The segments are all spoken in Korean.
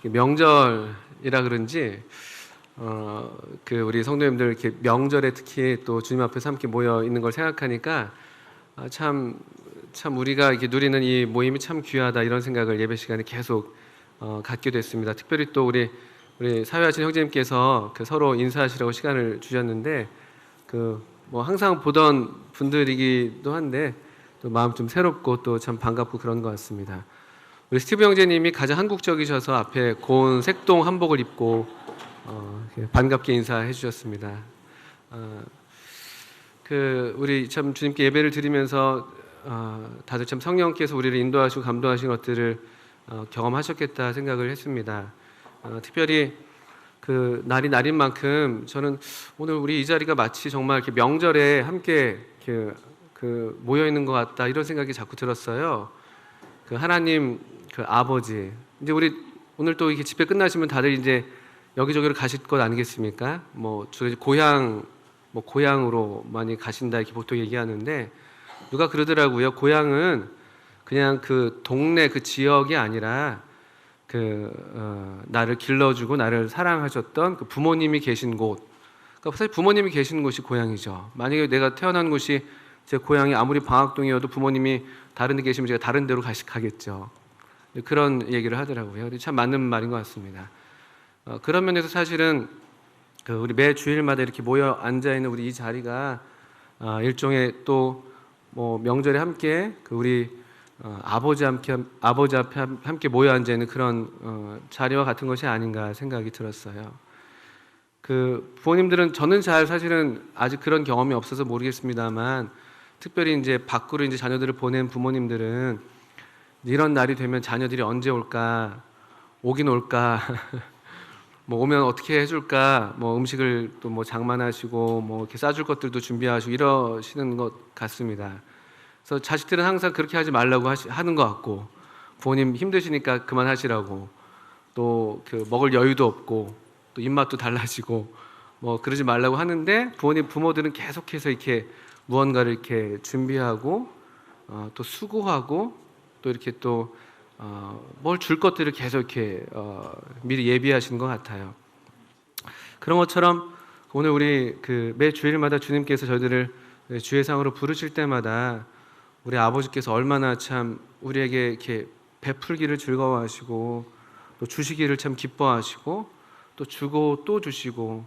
명절이라 그런지 우리 성도님들 이렇게 명절에 특히 또 주님 앞에서 함께 모여 있는 걸 생각하니까 참 우리가 이렇게 누리는 이 모임이 참 귀하다 이런 생각을 예배 시간에 계속 갖게 됐습니다. 특별히 또 우리 사회하신 형제님께서 서로 인사하시라고 시간을 주셨는데 뭐 항상 보던 분들이기도 한데 또 마음 좀 새롭고 또 참 반갑고 그런 것 같습니다. 우리 스티브 형제님이 가장 한국적이셔서 앞에 고운 색동 한복을 입고 반갑게 인사해 주셨습니다. 우리 참 주님께 예배를 드리면서 다들 참 성령께서 우리를 인도하시고 감동하신 것들을 경험하셨겠다 생각을 했습니다. 특별히 날인 만큼 저는 오늘 우리 이 자리가 마치 정말 이렇게 명절에 함께 모여 있는 것 같다 이런 생각이 자꾸 들었어요. 하나님 아버지, 이제 우리 오늘 또 이렇게 집회 끝나시면 다들 이제 여기저기로 가실 것 아니겠습니까? 뭐 주로 고향으로 많이 가신다 이렇게 보통 얘기하는데 누가 그러더라고요. 고향은 그냥 동네 지역이 아니라 나를 길러주고 나를 사랑하셨던 부모님이 계신 곳. 그러니까 사실 부모님이 계신 곳이 고향이죠. 만약에 내가 태어난 곳이 제 고향이 아무리 방학동이어도 부모님이 다른 데 계시면 제가 다른 데로 가겠죠. 그런 얘기를 하더라고요. 참 맞는 말인 것 같습니다. 그런 면에서 사실은 우리 매 주일마다 이렇게 모여 앉아 있는 우리 이 자리가 일종의 또 뭐 명절에 함께 우리 아버지 앞에 함께 모여 앉아 있는 그런 자리와 같은 것이 아닌가 생각이 들었어요. 부모님들은 저는 사실은 아직 그런 경험이 없어서 모르겠습니다만 특별히 이제 밖으로 이제 자녀들을 보낸 부모님들은 이런 날이 되면 자녀들이 언제 올까, 오긴 올까, 뭐 오면 어떻게 해줄까, 뭐 음식을 또 뭐 장만하시고 뭐 이렇게 싸줄 것들도 준비하시고 이러시는 것 같습니다. 그래서 자식들은 항상 그렇게 하지 말라고 하는 것 같고 부모님 힘드시니까 그만하시라고 또 먹을 여유도 없고 또 입맛도 달라지고 뭐 그러지 말라고 하는데 부모들은 계속해서 이렇게 무언가를 이렇게 준비하고 또 수고하고 또 이렇게 또 뭘 줄 것들을 계속 이렇게 미리 예비하시는 것 같아요. 그런 것처럼 오늘 우리 매 주일마다 주님께서 저희들을 주예상으로 부르실 때마다 우리 아버지께서 얼마나 참 우리에게 이렇게 베풀기를 즐거워하시고 또 주시기를 참 기뻐하시고 또 주고 또 주시고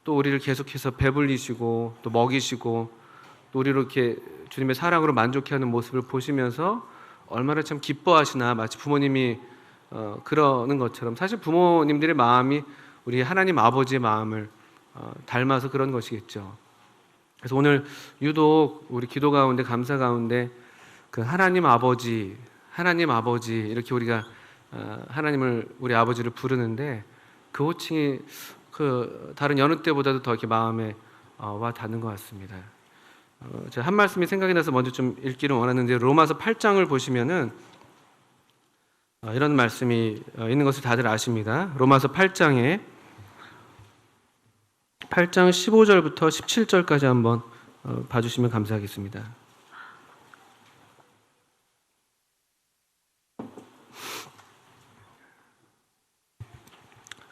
또 우리를 계속해서 배불리시고 또 먹이시고 또 우리를 이렇게 주님의 사랑으로 만족해하는 모습을 보시면서 얼마나 참 기뻐하시나 마치 부모님이 그러는 것처럼 사실 부모님들의 마음이 우리 하나님 아버지의 마음을 닮아서 그런 것이겠죠. 그래서 오늘 유독 우리 기도 가운데 감사 가운데 하나님 아버지 이렇게 우리가 하나님을 우리 아버지를 부르는데 그 호칭이 다른 여느 때보다도 더 이렇게 마음에 와 닿는 것 같습니다. 제가 한 말씀이 생각이 나서 먼저 좀 읽기를 원하는데 로마서 8장을 보시면은 이런 말씀이 있는 것을 다들 아십니다. 로마서 8장 15절부터 17절까지 한번 봐주시면 감사하겠습니다.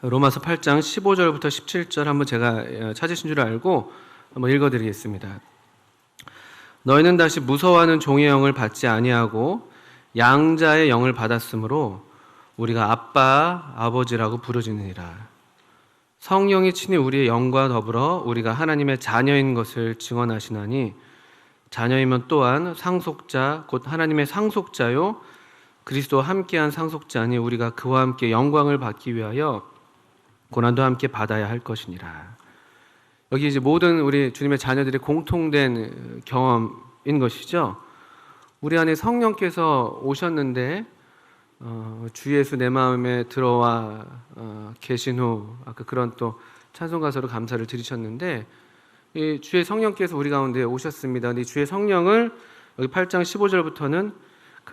로마서 8장 15절부터 17절 한번 제가 찾으신 줄 알고 한번 읽어드리겠습니다. 너희는 다시 무서워하는 종의 영을 받지 아니하고 양자의 영을 받았으므로 우리가 아빠, 아버지라고 부르짖느니라. 성령이 친히 우리의 영과 더불어 우리가 하나님의 자녀인 것을 증언하시나니 자녀이면 또한 상속자 곧 하나님의 상속자요 그리스도와 함께한 상속자니 우리가 그와 함께 영광을 받기 위하여 고난도 함께 받아야 할 것이니라. 여기 이제 모든 우리 주님의 자녀들의 공통된 경험인 것이죠. 우리 안에 성령께서 오셨는데 주 예수 내 마음에 들어와 계신 후 아까 그런 또 찬송 가사로 감사를 드리셨는데 이 주의 성령께서 우리 가운데 오셨습니다. 이 주의 성령을 여기 8장 15절부터는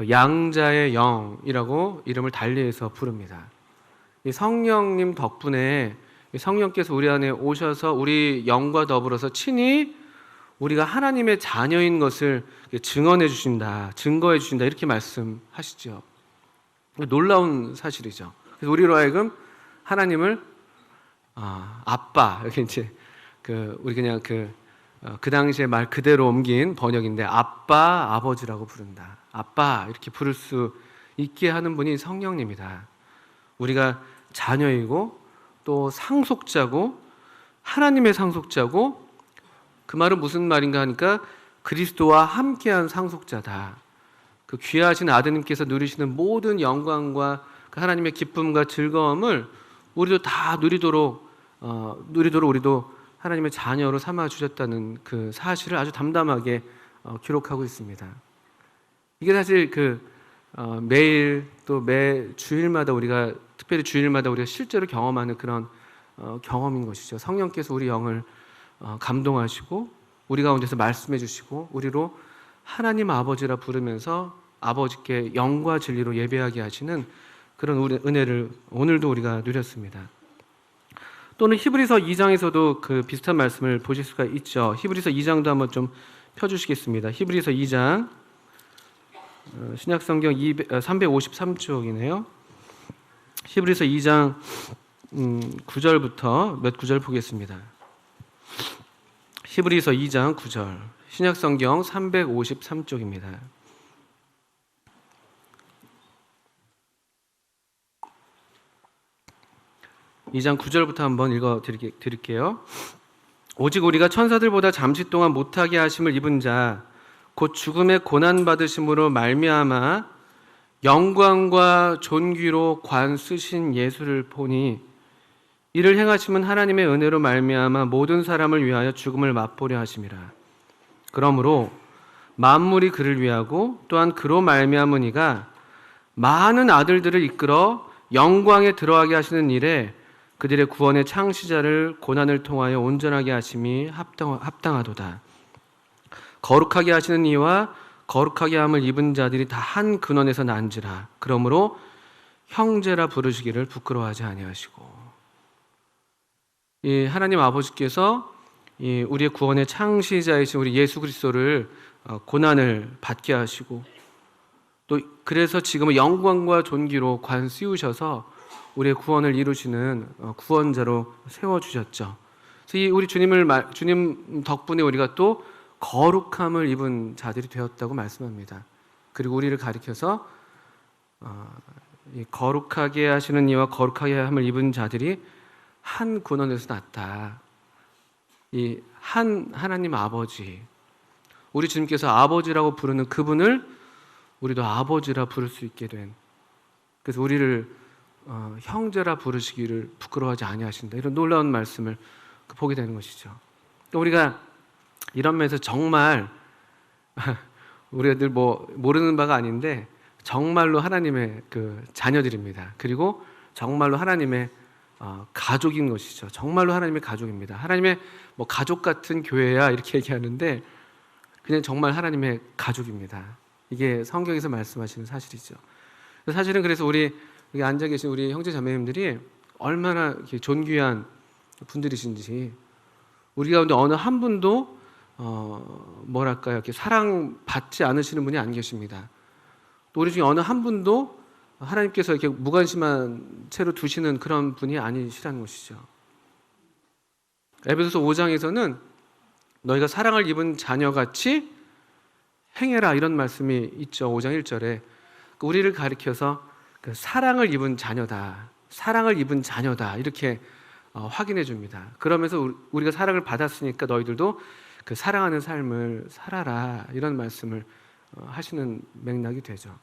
양자의 영이라고 이름을 달리해서 부릅니다. 이 성령님 덕분에 성령께서 우리 안에 오셔서 우리 영과 더불어서 친히 우리가 하나님의 자녀인 것을 증언해 주신다, 증거해 주신다 이렇게 말씀하시죠. 놀라운 사실이죠. 그래서 우리로 하여금 하나님을 아빠, 이렇게 이제 우리 그냥 그 당시에 말 그대로 옮긴 번역인데 아빠, 아버지라고 부른다. 아빠 이렇게 부를 수 있게 하는 분이 성령님이다. 우리가 자녀이고 또 상속자고 하나님의 상속자고, 그 말은 무슨 말인가 하니까 그리스도와 함께한 상속자다. 그 귀하신 아드님께서 누리시는 모든 영광과 그 하나님의 기쁨과 즐거움을 우리도 다 누리도록 우리도 하나님의 자녀로 삼아 주셨다는 그 사실을 아주 담담하게 기록하고 있습니다. 이게 사실 매일 또 매 주일마다 특별히 주일마다 우리가 실제로 경험하는 그런 경험인 것이죠. 성령께서 우리 영을 감동하시고 우리 가운데서 말씀해 주시고 우리로 하나님 아버지라 부르면서 아버지께 영과 진리로 예배하게 하시는 그런 은혜를 오늘도 우리가 누렸습니다. 또는 히브리서 2장에서도 그 비슷한 말씀을 보실 수가 있죠. 히브리서 2장도 한번 좀 펴주시겠습니다. 히브리서 2장 신약성경 353쪽이네요. 히브리서 2장 9절부터 몇 구절 보겠습니다. 히브리서 2장 9절 신약성경 353쪽입니다. 2장 9절부터 한번 읽어 드릴게요. 오직 우리가 천사들보다 잠시 동안 못하게 하심을 입은 자 곧 죽음의 고난 받으심으로 말미암아 영광과 존귀로 관 쓰신 예수를 보니 이를 행하심은 하나님의 은혜로 말미암아 모든 사람을 위하여 죽음을 맛보려 하심이라. 그러므로 만물이 그를 위하고 또한 그로 말미암은 이가 많은 아들들을 이끌어 영광에 들어가게 하시는 일에 그들의 구원의 창시자를 고난을 통하여 온전하게 하심이 합당하도다. 거룩하게 하시는 이와 거룩하게 함을 입은 자들이 다 한 근원에서 난지라. 그러므로 형제라 부르시기를 부끄러워하지 아니하시고. 이 하나님 아버지께서 우리의 구원의 창시자이신 우리 예수 그리스도를 고난을 받게 하시고 또 그래서 지금은 영광과 존귀로 관 씌우셔서 우리의 구원을 이루시는 구원자로 세워주셨죠. 그래서 우리 주님 덕분에 우리가 또 거룩함을 입은 자들이 되었다고 말씀합니다. 그리고 우리를 가리켜서 거룩하게 하시는 이와 거룩하게 함을 입은 자들이 한 근원에서 났다. 이 한 하나님 아버지, 우리 주님께서 아버지라고 부르는 그분을 우리도 아버지라 부를 수 있게 된, 그래서 우리를 형제라 부르시기를 부끄러워하지 아니하신다. 이런 놀라운 말씀을 보게 되는 것이죠. 우리가 이런 면에서 정말 우리가 늘 모르는 바가 아닌데 정말로 하나님의 그 자녀들입니다. 그리고 정말로 하나님의 가족인 것이죠. 정말로 하나님의 가족입니다. 하나님의 가족 같은 교회야 이렇게 얘기하는데 그냥 정말 하나님의 가족입니다. 이게 성경에서 말씀하시는 사실이죠. 사실은 그래서 우리 여기 앉아 계신 우리 형제 자매님들이 얼마나 존귀한 분들이신지, 우리 가운데 어느 한 분도 이렇게 사랑받지 않으시는 분이 안 계십니다. 또 우리 중에 어느 한 분도 하나님께서 이렇게 무관심한 채로 두시는 그런 분이 아니시라는 것이죠. 에베소서 5장에서는 너희가 사랑을 입은 자녀같이 행해라 이런 말씀이 있죠. 5장 1절에 우리를 가리켜서 그 사랑을 입은 자녀다, 사랑을 입은 자녀다 이렇게 확인해 줍니다. 그러면서 우리가 사랑을 받았으니까 너희들도 그 사랑하는 삶을 살아라 이런 말씀을 하시는 맥락이 되죠.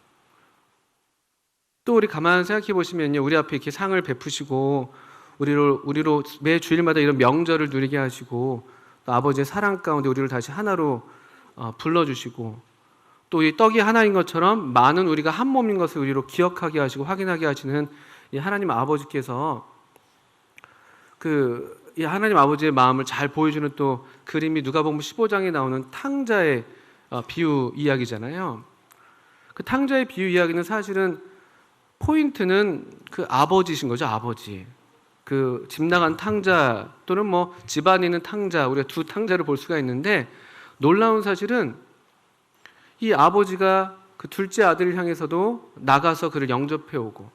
또 우리 가만 생각해 보시면요, 우리 앞에 이렇게 상을 베푸시고 우리로 매 주일마다 이런 명절을 누리게 하시고 또 아버지의 사랑 가운데 우리를 다시 하나로 불러주시고 또 이 떡이 하나인 것처럼 많은 우리가 한 몸인 것을 우리로 기억하게 하시고 확인하게 하시는 이 하나님 아버지께서 이 하나님 아버지의 마음을 잘 보여주는 또 그림이 누가복음 15장에 나오는 탕자의 비유 이야기잖아요. 그 탕자의 비유 이야기는 사실은 포인트는 그 아버지신 거죠. 아버지. 그 집 나간 탕자 또는 집안에 있는 탕자, 우리가 두 탕자를 볼 수가 있는데 놀라운 사실은 이 아버지가 그 둘째 아들을 향해서도 나가서 그를 영접해 오고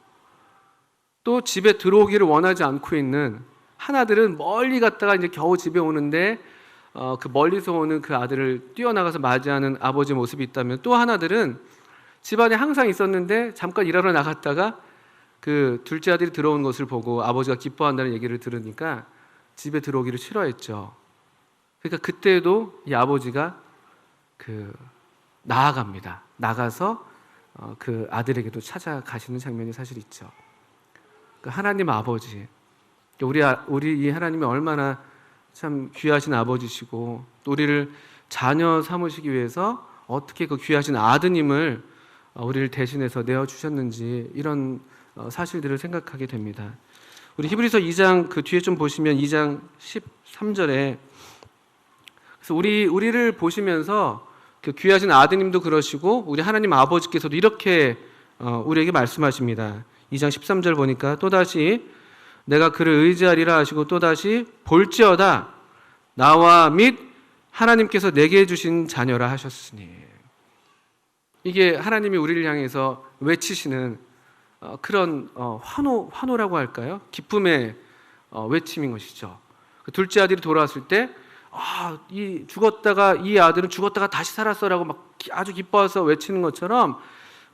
또 집에 들어오기를 원하지 않고 있는, 하나들은 멀리 갔다가 이제 겨우 집에 오는데 그 멀리서 오는 그 아들을 뛰어나가서 맞이하는 아버지 모습이 있다면, 또 하나들은 집안에 항상 있었는데 잠깐 일하러 나갔다가 그 둘째 아들이 들어온 것을 보고 아버지가 기뻐한다는 얘기를 들으니까 집에 들어오기를 싫어했죠. 그러니까 그때도 이 아버지가 나아갑니다. 나가서 그 아들에게도 찾아가시는 장면이 사실 있죠. 그 하나님 아버지, 우리 이 하나님이 얼마나 참 귀하신 아버지시고, 또 우리를 자녀 삼으시기 위해서 어떻게 그 귀하신 아드님을 우리를 대신해서 내어 주셨는지, 이런 사실들을 생각하게 됩니다. 우리 히브리서 2장 그 뒤에 좀 보시면 2장 13절에, 그래서 우리를 보시면서 그 귀하신 아드님도 그러시고 우리 하나님 아버지께서도 이렇게 우리에게 말씀하십니다. 2장 13절 보니까, 또다시 내가 그를 의지하리라 하시고 또다시 볼지어다 나와 및 하나님께서 내게 주신 자녀라 하셨으니. 이게 하나님이 우리를 향해서 외치시는 그런 환호라고 할까요? 기쁨의 외침인 것이죠. 그 둘째 아들이 돌아왔을 때 이 아들은 죽었다가 다시 살았어라고 막 아주 기뻐해서 외치는 것처럼,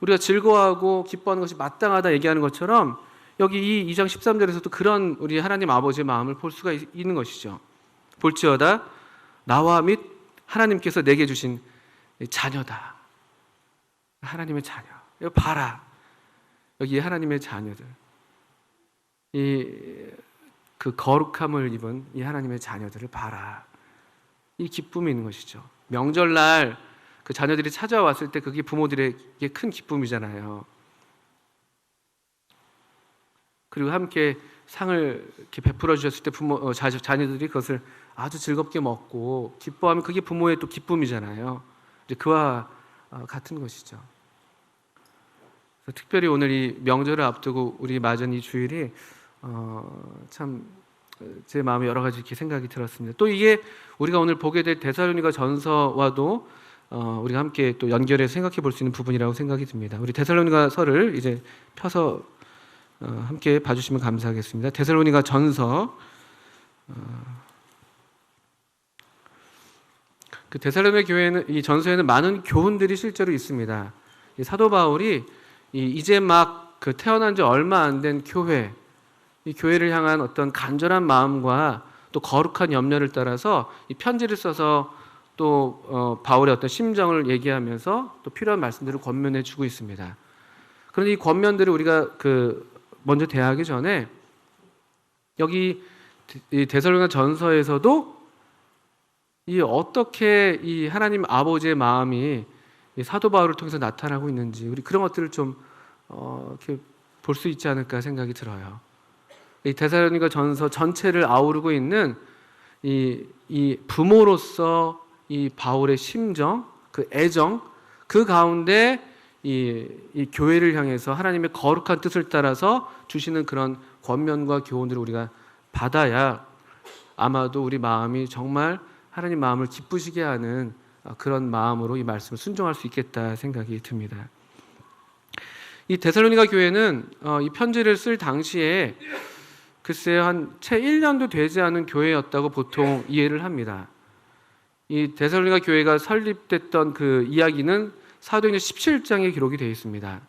우리가 즐거워하고 기뻐하는 것이 마땅하다 얘기하는 것처럼, 여기 이 2장 13절에서도 그런 우리 하나님 아버지의 마음을 볼 수가 있는 것이죠. 볼지어다 나와 및 하나님께서 내게 주신 자녀다. 하나님의 자녀. 이거 봐라. 여기 하나님의 자녀들. 그 거룩함을 입은 이 하나님의 자녀들을 봐라. 이 기쁨이 있는 것이죠. 명절날 그 자녀들이 찾아왔을 때 그게 부모들에게 큰 기쁨이잖아요. 그리고 함께 상을 이렇게 베풀어 주셨을 때 자녀들이 그것을 아주 즐겁게 먹고 기뻐하면 그게 부모의 또 기쁨이잖아요. 이제 그와 같은 것이죠. 특별히 오늘 이 명절을 앞두고 우리 맞은 이 주일이 참 제 마음에 여러 가지 이렇게 생각이 들었습니다. 또 이게 우리가 오늘 보게 될 데살로니가 전서와도 우리가 함께 또 연결해서 생각해 볼 수 있는 부분이라고 생각이 듭니다. 우리 데살로니가 서를 이제 펴서 함께 봐주시면 감사하겠습니다. 데살로니가 전서, 그 데살로니가 교회는, 이 전서에는 많은 교훈들이 실제로 있습니다. 이 사도 바울이 이제 막 그 태어난 지 얼마 안 된 교회, 이 교회를 향한 어떤 간절한 마음과 또 거룩한 염려를 따라서 이 편지를 써서 또 바울의 어떤 심정을 얘기하면서 또 필요한 말씀들을 권면해 주고 있습니다. 그런데 이 권면들을 우리가 먼저 대하기 전에 여기 이 데살로니가 전서에서도 이 어떻게 이 하나님 아버지의 마음이 이 사도 바울을 통해서 나타나고 있는지, 우리 그런 것들을 좀 이렇게 볼 수 있지 않을까 생각이 들어요. 이 데살로니가 전서 전체를 아우르고 있는 이 부모로서 이 바울의 심정, 그 애정, 그 가운데 이 교회를 향해서 하나님의 거룩한 뜻을 따라서 주시는 그런 권면과 교훈들을 우리가 받아야 아마도 우리 마음이 정말 하나님 마음을 기쁘시게 하는 그런 마음으로 이 말씀을 순종할 수 있겠다 생각이 듭니다. 이 데살로니가 교회는 이 편지를 쓸 당시에 글쎄요, 한 채 1년도 되지 않은 교회였다고 보통 이해를 합니다. 이 데살로니가 교회가 설립됐던 그 이야기는 사도행전 17장에 기록이 되어 있습니다.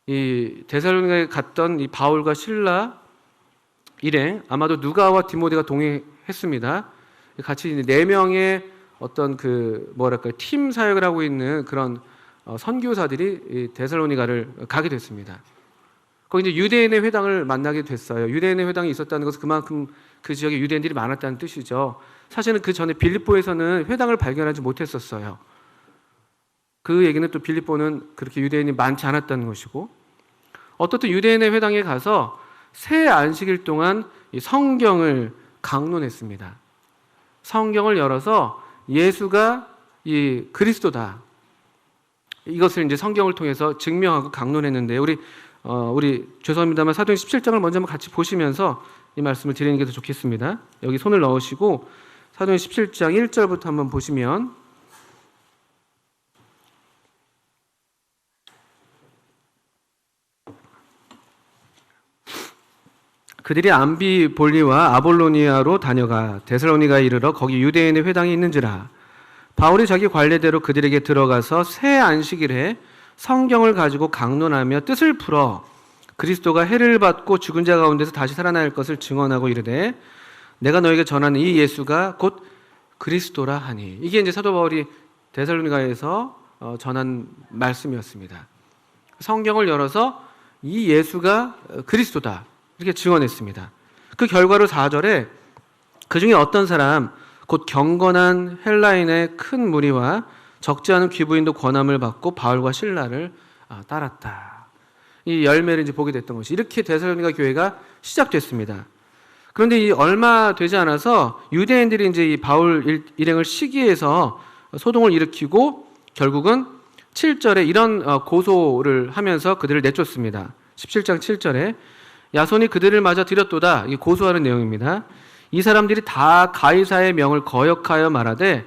이 데살로니가에 갔던 이 바울과 실라 일행, 아마도 누가와 디모데가 동행했습니다. 같이 4명의 어떤 팀 사역을 하고 있는 그런 선교사들이 이 데살로니가를 가게 됐습니다. 거기 이제 유대인의 회당을 만나게 됐어요. 유대인의 회당이 있었다는 것은 그만큼 그 지역에 유대인들이 많았다는 뜻이죠. 사실은 그 전에 빌립보에서는 회당을 발견하지 못했었어요. 그 얘기는 또 빌립보는 그렇게 유대인이 많지 않았다는 것이고, 어떻든 유대인의 회당에 가서 새 안식일 동안 이 성경을 강론했습니다. 성경을 열어서 예수가 이 그리스도다, 이것을 이제 성경을 통해서 증명하고 강론했는데, 우리 죄송합니다만 사도행전 17장을 먼저 한번 같이 보시면서 이 말씀을 드리는 게 더 좋겠습니다. 여기 손을 넣으시고 사도행전 17장 1절부터 한번 보시면, 그들이 암비볼리와 아볼로니아로 다녀가 데살로니가에 이르러 거기 유대인의 회당이 있는지라. 바울이 자기 관례대로 그들에게 들어가서 새 안식일에 성경을 가지고 강론하며 뜻을 풀어 그리스도가 해를 받고 죽은 자 가운데서 다시 살아날 것을 증언하고 이르되 내가 너에게 전하는 이 예수가 곧 그리스도라 하니. 이게 이제 사도 바울이 데살로니가에서 전한 말씀이었습니다. 성경을 열어서 이 예수가 그리스도다 이렇게 증언했습니다. 그 결과로 4절에 그 중에 어떤 사람 곧 경건한 헬라인의 큰 무리와 적지 않은 귀부인도 권함을 받고 바울과 실라를 따랐다. 이 열매를 이제 보게 됐던 것이 이렇게 데살로니가 교회가 시작됐습니다. 그런데 이 얼마 되지 않아서 유대인들이 이제 이 바울 일행을 시기해서 소동을 일으키고 결국은 7절에 이런 고소를 하면서 그들을 내쫓습니다. 17장 7절에 야손이 그들을 맞아 들였도다. 이 고소하는 내용입니다. 이 사람들이 다 가이사의 명을 거역하여 말하되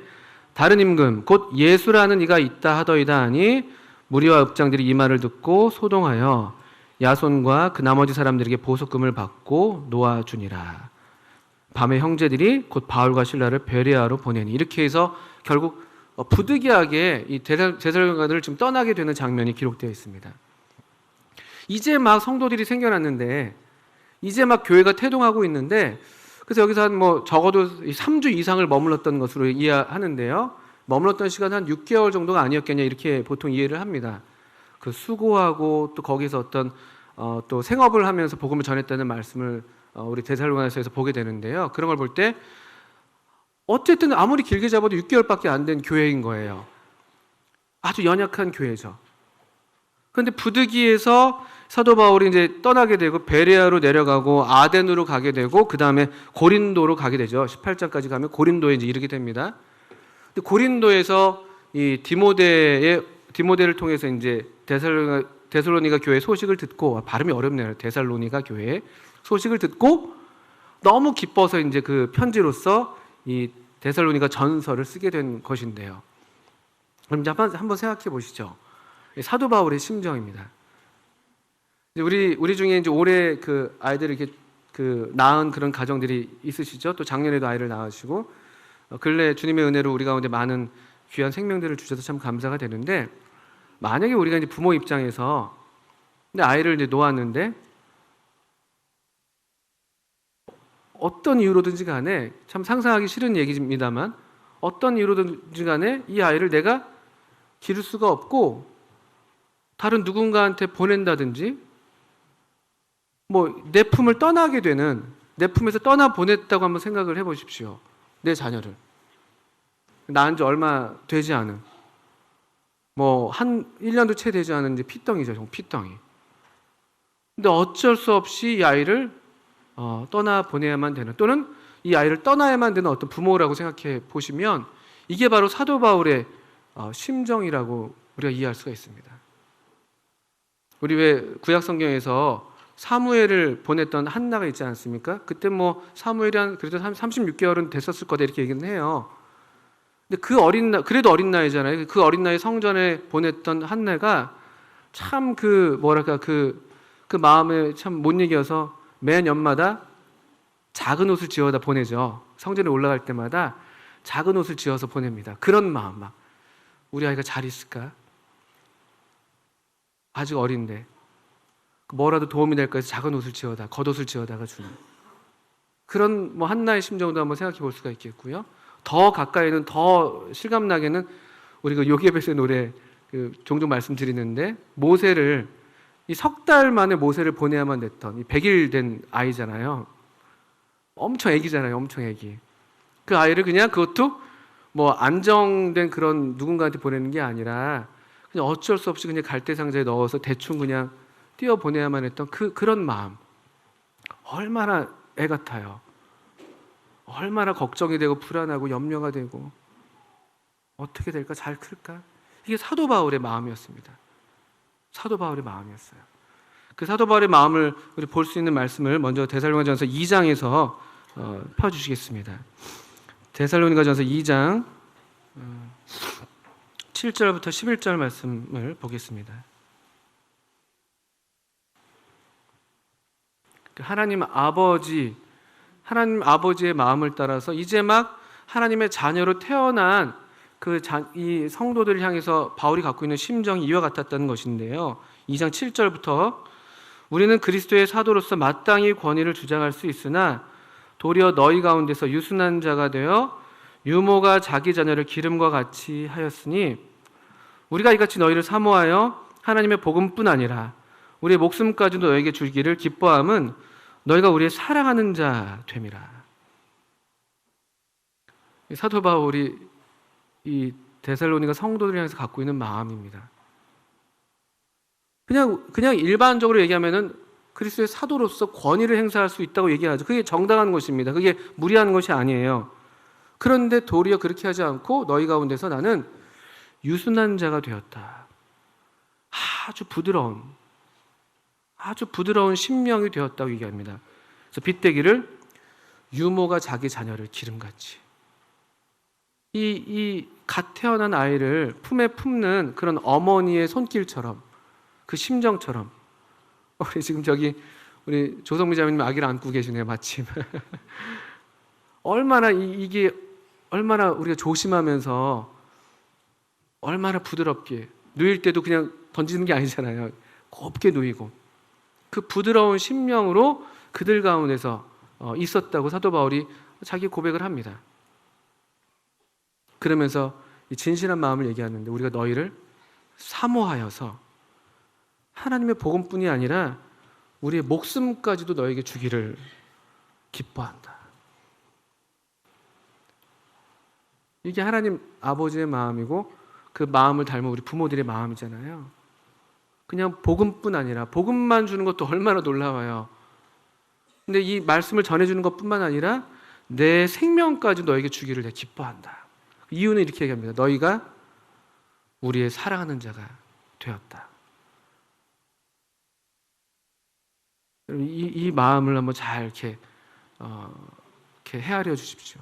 다른 임금 곧 예수라는 이가 있다 하더이다 하니 무리와 읍장들이 이 말을 듣고 소동하여 야손과 그 나머지 사람들에게 보석금을 받고 놓아주니라. 밤에 형제들이 곧 바울과 실라를 베레아로 보내니. 이렇게 해서 결국 부득이하게 이 데살로니가를 지금 떠나게 되는 장면이 기록되어 있습니다. 이제 막 성도들이 생겨났는데 이제 막 교회가 태동하고 있는데 그래서 여기서 한 뭐 적어도 3주 이상을 머물렀던 것으로 이해하는데요. 머물렀던 시간 한 6개월 정도가 아니었겠냐 이렇게 보통 이해를 합니다. 그 수고하고 또 거기서 어떤 또 생업을 하면서 복음을 전했다는 말씀을 우리 데살로니가서에서 보게 되는데요. 그런 걸 볼 때 어쨌든 아무리 길게 잡아도 6개월밖에 안 된 교회인 거예요. 아주 연약한 교회죠. 그런데 부득이해서 사도 바울이 이제 떠나게 되고 베레아로 내려가고 아덴으로 가게 되고 그 다음에 고린도로 가게 되죠. 18장까지 가면 고린도에 이제 이르게 됩니다. 근데 고린도에서 이 디모데를 통해서 이제 데살로니가 교회 소식을 듣고 발음이 어렵네요. 데살로니가 교회 소식을 듣고 너무 기뻐서 이제 그 편지로서 이 데살로니가 전서를 쓰게 된 것인데요. 그럼 이제 한번 생각해 보시죠. 사도 바울의 심정입니다. 우리 중에 이제 올해 그 아이들을 이렇게 그 낳은 그런 가정들이 있으시죠? 또 작년에도 아이를 낳으시고 근래 주님의 은혜로 우리 가운데 많은 귀한 생명들을 주셔서 참 감사가 되는데 만약에 우리가 이제 부모 입장에서 근데 아이를 이제 놓았는데 어떤 이유로든지 간에 참 상상하기 싫은 얘기입니다만 어떤 이유로든지 간에 이 아이를 내가 기를 수가 없고 다른 누군가한테 보낸다든지 뭐 내 품을 떠나게 되는 내 품에서 떠나 보냈다고 한번 생각을 해보십시오. 내 자녀를 낳은 지 얼마 되지 않은 뭐 한 1년도 채 되지 않은 이제 피덩이죠. 정말 피덩이. 근데 어쩔 수 없이 이 아이를 떠나 보내야만 되는 또는 이 아이를 떠나야만 되는 어떤 부모라고 생각해 보시면 이게 바로 사도 바울의 심정이라고 우리가 이해할 수가 있습니다. 우리 왜 구약 성경에서 사무엘을 보냈던 한나가 있지 않습니까? 그때 뭐 사무엘이 한 그래도 36개월은 됐었을 거다 이렇게 얘기는 해요. 근데 그래도 어린 나이잖아요. 그 어린 나이 성전에 보냈던 한나가 참 그 마음에 참 못 이겨서 매 년마다 작은 옷을 지어다 보내죠. 성전에 올라갈 때마다 작은 옷을 지어서 보냅니다. 그런 마음 막 우리 아이가 잘 있을까? 아직 어린데 뭐라도 도움이 될까 해서 작은 옷을 지어다 겉옷을 지어다가 주는 그런 뭐 한나의 심정도 한번 생각해 볼 수가 있겠고요. 더 가까이는 더 실감나게는 우리가 요게벳의 노래 종종 말씀드리는데 모세를 이 석 달 만에 모세를 보내야만 됐던 이 100일 된 아이잖아요. 엄청 애기잖아요. 엄청 애기. 그 아이를 그냥 그것도 뭐 안정된 그런 누군가한테 보내는 게 아니라 그냥 어쩔 수 없이 그냥 갈대 상자에 넣어서 대충 그냥 띄워 보내야만 했던 그런 마음. 얼마나 애 같아요. 얼마나 걱정이 되고 불안하고 염려가 되고 어떻게 될까? 잘 클까? 이게 사도 바울의 마음이었습니다. 사도 바울의 마음이었어요. 그 사도 바울의 마음을 우리 볼 수 있는 말씀을 먼저 데살로니가전서 2장에서 펴주시겠습니다. 데살로니가전서 2장 7절부터 11절 말씀을 보겠습니다. 하나님 아버지의 마음을 따라서 이제 막 하나님의 자녀로 태어난 이 성도들을 향해서 바울이 갖고 있는 심정이 이와 같았다는 것인데요. 2장 7절부터 우리는 그리스도의 사도로서 마땅히 권위를 주장할 수 있으나 도리어 너희 가운데서 유순한 자가 되어 유모가 자기 자녀를 기름과 같이 하였으니 우리가 이같이 너희를 사모하여 하나님의 복음뿐 아니라 우리의 목숨까지도 너에게 주기를 기뻐함은 너희가 우리의 사랑하는 자 됨이라. 사도 바울이 이 데살로니가 성도들을 향해서 갖고 있는 마음입니다. 그냥 일반적으로 얘기하면은 그리스도의 사도로서 권위를 행사할 수 있다고 얘기하죠. 그게 정당한 것입니다. 그게 무리한 것이 아니에요. 그런데 도리어 그렇게 하지 않고 너희 가운데서 나는 유순한 자가 되었다. 아주 부드러운 심령이 되었다고 얘기합니다. 그래서 빗대기를 유모가 자기 자녀를 기름같이. 이 갓 태어난 아이를 품에 품는 그런 어머니의 손길처럼, 그 심정처럼. 우리 지금 우리 조성미 자매님 아기를 안고 계시네요, 마침. 얼마나 우리가 조심하면서 얼마나 부드럽게 누일 때도 그냥 던지는 게 아니잖아요. 곱게 누이고 그 부드러운 심령으로 그들 가운데서 있었다고 사도 바울이 자기 고백을 합니다. 그러면서 이 진실한 마음을 얘기하는데 우리가 너희를 사모하여서 하나님의 복음뿐이 아니라 우리의 목숨까지도 너에게 주기를 기뻐한다. 이게 하나님 아버지의 마음이고 그 마음을 닮은 우리 부모들의 마음이잖아요. 그냥 복음뿐 아니라 복음만 주는 것도 얼마나 놀라워요. 근데 이 말씀을 전해주는 것뿐만 아니라 내 생명까지 너에게 주기를 내가 기뻐한다. 이유는 이렇게 얘기합니다. 너희가 우리의 사랑하는 자가 되었다. 이 마음을 한번 잘 이렇게 헤아려 주십시오.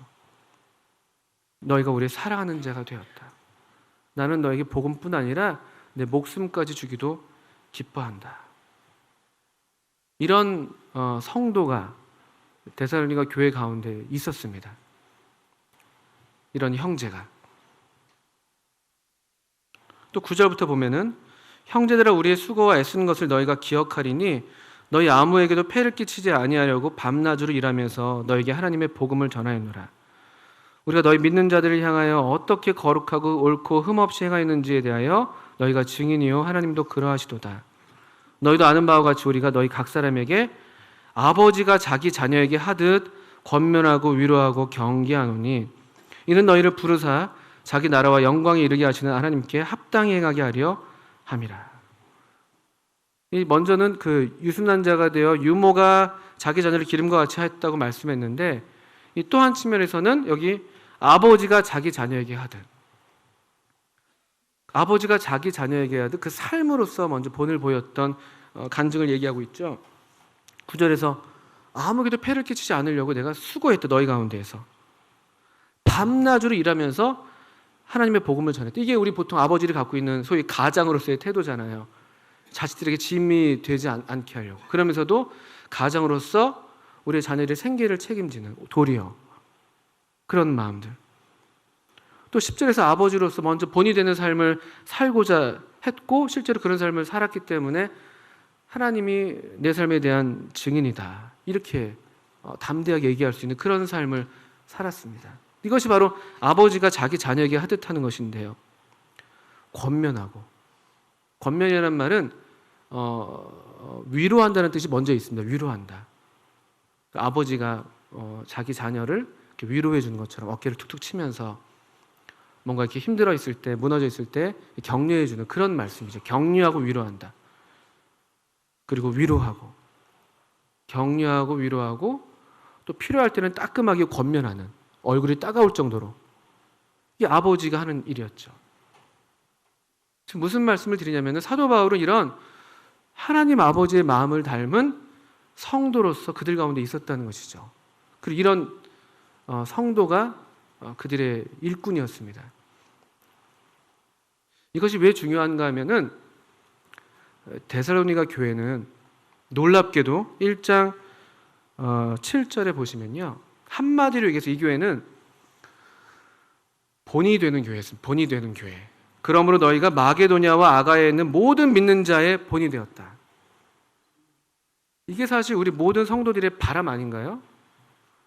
너희가 우리의 사랑하는 자가 되었다. 나는 너에게 복음뿐 아니라 내 목숨까지 주기도 기뻐한다. 이런 성도가 데살로니가 교회 가운데 있었습니다. 이런 형제가. 또 9절부터 보면은 형제들아 우리의 수고와 애쓰는 것을 너희가 기억하리니 너희 아무에게도 폐를 끼치지 아니하려고 밤낮으로 일하면서 너에게 하나님의 복음을 전하였노라. 우리가 너희 믿는 자들을 향하여 어떻게 거룩하고 옳고 흠없이 행하였는지에 대하여 너희가 증인이요 하나님도 그러하시도다. 너희도 아는 바와 같이 우리가 너희 각 사람에게 아버지가 자기 자녀에게 하듯 권면하고 위로하고 경계하노니 이는 너희를 부르사 자기 나라와 영광에 이르게 하시는 하나님께 합당히 행하게 하려 함이라. 먼저는 그 유순난 자가 되어 유모가 자기 자녀를 기름과 같이 했다고 말씀했는데 또 한 측면에서는 여기 아버지가 자기 자녀에게 하듯 그 삶으로서 먼저 본을 보였던 간증을 얘기하고 있죠. 9절에서 아무에게도 폐를 끼치지 않으려고 내가 수고했다. 너희 가운데에서 밤낮으로 일하면서 하나님의 복음을 전했다. 이게 우리 보통 아버지를 갖고 있는 소위 가장으로서의 태도잖아요. 자식들에게 짐이 되지 않게 하려고. 그러면서도 가장으로서 우리의 자녀들의 생계를 책임지는 도리어 그런 마음들. 또 10절에서 아버지로서 먼저 본이 되는 삶을 살고자 했고 실제로 그런 삶을 살았기 때문에 하나님이 내 삶에 대한 증인이다. 이렇게 담대하게 얘기할 수 있는 그런 삶을 살았습니다. 이것이 바로 아버지가 자기 자녀에게 하듯 하는 것인데요. 권면이라는 말은 위로한다는 뜻이 먼저 있습니다. 위로한다. 아버지가 자기 자녀를 이렇게 위로해 주는 것처럼 어깨를 툭툭 치면서 뭔가 이렇게 힘들어 있을 때, 무너져 있을 때 격려해 주는 그런 말씀이죠. 격려하고 위로한다. 그리고 격려하고 위로하고 또 필요할 때는 따끔하게 권면하는, 얼굴이 따가울 정도로. 이게 아버지가 하는 일이었죠. 지금 무슨 말씀을 드리냐면 사도 바울은 이런 하나님 아버지의 마음을 닮은 성도로서 그들 가운데 있었다는 것이죠. 그리고 이런 성도가 그들의 일꾼이었습니다. 이것이 왜 중요한가 하면은 데살로니가 교회는 놀랍게도 1장 7절에 보시면요. 한마디로 얘기해서 이 교회는 본이 되는 교회였습니다. 본이 되는 교회. 그러므로 너희가 마게도냐와 아가야에 있는 모든 믿는 자의 본이 되었다. 이게 사실 우리 모든 성도들의 바람 아닌가요?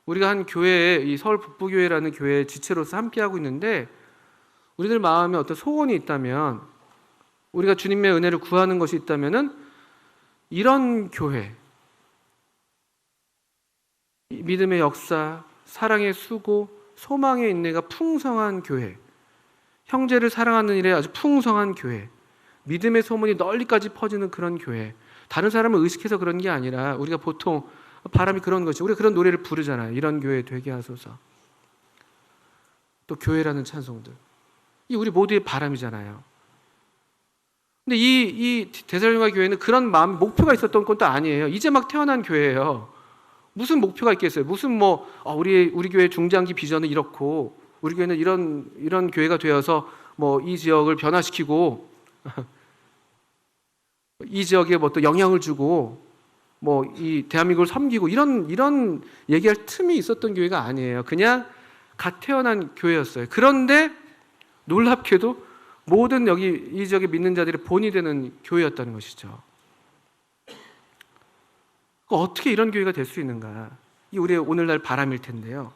우리가 한 교회에, 이 서울 북부교회라는 교회의 지체로서 함께하고 있는데, 우리들 마음에 어떤 소원이 있다면, 우리가 주님의 은혜를 구하는 것이 있다면은 이런 교회, 믿음의 역사, 사랑의 수고, 소망의 인내가 풍성한 교회, 형제를 사랑하는 일에 아주 풍성한 교회, 믿음의 소문이 널리까지 퍼지는 그런 교회. 다른 사람을 의식해서 그런 게 아니라 우리가 보통 바람이 그런 것이, 우리가 그런 노래를 부르잖아요. 이런 교회 되게 하소서. 또 교회라는 찬송들. 이 우리 모두의 바람이잖아요. 근데 이 데살로니가 교회는 그런 마음, 목표가 있었던 것도 아니에요. 이제 막 태어난 교회예요. 무슨 목표가 있겠어요? 무슨 우리 교회 중장기 비전은 이렇고, 우리 교회는 이런 교회가 되어서 이 지역을 변화시키고 이 지역에 또 영향을 주고 이 대한민국을 섬기고 이런 얘기할 틈이 있었던 교회가 아니에요. 그냥 갓 태어난 교회였어요. 그런데 놀랍게도 모든 여기 이 지역에 믿는 자들의 본이 되는 교회였다는 것이죠. 어떻게 이런 교회가 될 수 있는가? 이게 우리의 오늘날 바람일 텐데요.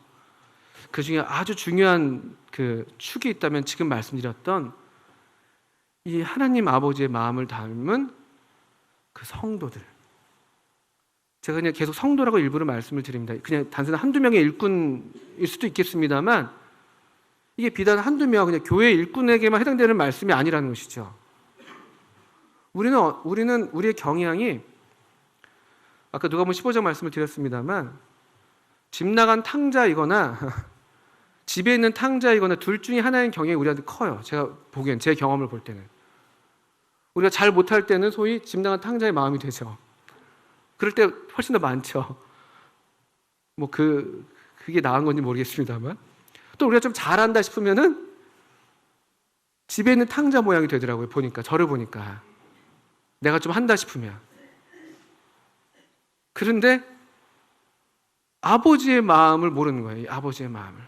그 중에 아주 중요한 그 축이 있다면 지금 말씀드렸던 이 하나님 아버지의 마음을 담은 그 성도들. 제가 그냥 계속 성도라고 일부러 말씀을 드립니다. 그냥 단순히 한두 명의 일꾼일 수도 있겠습니다만, 이게 비단 한두 명, 그냥 교회 일꾼에게만 해당되는 말씀이 아니라는 것이죠. 우리는 우리의 경향이, 아까 누가복음 15장 말씀을 드렸습니다만, 집 나간 탕자이거나 집에 있는 탕자이거나 둘 중에 하나인 경향이 우리한테 커요. 제가 보기엔, 제 경험을 볼 때는. 우리가 잘 못할 때는 소위 집 나간 탕자의 마음이 되죠. 그럴 때 훨씬 더 많죠. 그게 나은 건지 모르겠습니다만. 또 우리가 좀 잘한다 싶으면은 집에 있는 탕자 모양이 되더라고요. 저를 보니까. 내가 좀 한다 싶으면. 그런데 아버지의 마음을 모르는 거예요. 이 아버지의 마음을.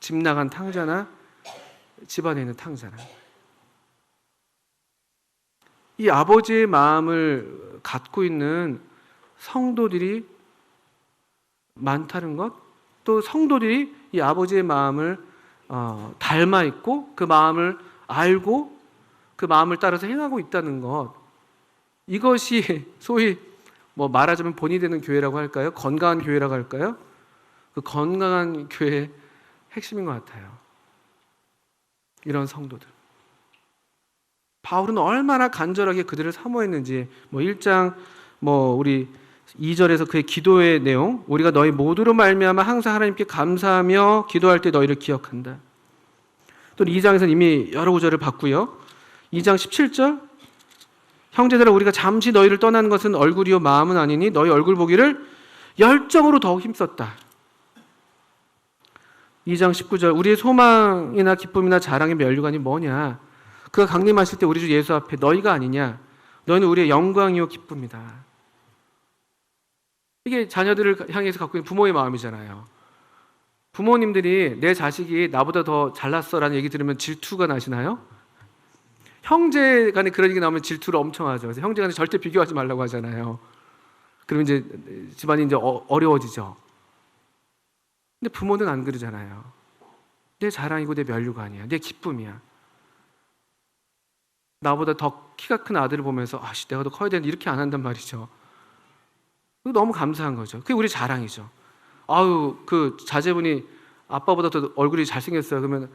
집 나간 탕자나 집안에 있는 탕자나. 이 아버지의 마음을 갖고 있는 성도들이 많다는 것, 또 성도들이 이 아버지의 마음을 닮아 있고 그 마음을 알고 그 마음을 따라서 행하고 있다는 것, 이것이 소위 말하자면 본이 되는 교회라고 할까요? 건강한 교회라고 할까요? 그 건강한 교회의 핵심인 것 같아요. 이런 성도들. 바울은 얼마나 간절하게 그들을 사모했는지 1장 우리 2절에서 그의 기도의 내용, 우리가 너희 모두로 말미암아 항상 하나님께 감사하며 기도할 때 너희를 기억한다. 또 2장에서는 이미 여러 구절을 봤고요. 2장 17절, 형제들아 우리가 잠시 너희를 떠나는 것은 얼굴이요 마음은 아니니 너희 얼굴 보기를 열정으로 더욱 힘썼다. 2장 19절, 우리의 소망이나 기쁨이나 자랑의 면류관이 뭐냐? 그가 강림하실 때 우리 주 예수 앞에 너희가 아니냐? 너희는 우리의 영광이요 기쁨이다. 이게 자녀들을 향해서 갖고 있는 부모의 마음이잖아요. 부모님들이 내 자식이 나보다 더 잘났어라는 얘기 들으면 질투가 나시나요? 형제 간에 그런 얘기 나오면 질투를 엄청 하죠. 그래서 형제 간에 절대 비교하지 말라고 하잖아요. 그러면 이제 집안이 이제 어려워지죠. 근데 부모는 안 그러잖아요. 내 자랑이고 내 면류관이야. 내 기쁨이야. 나보다 더 키가 큰 아들을 보면서 내가 더 커야 되는데 이렇게 안 한단 말이죠. 너무 감사한 거죠. 그게 우리 자랑이죠. 그 자제분이 아빠보다 더 얼굴이 잘생겼어요. 그러면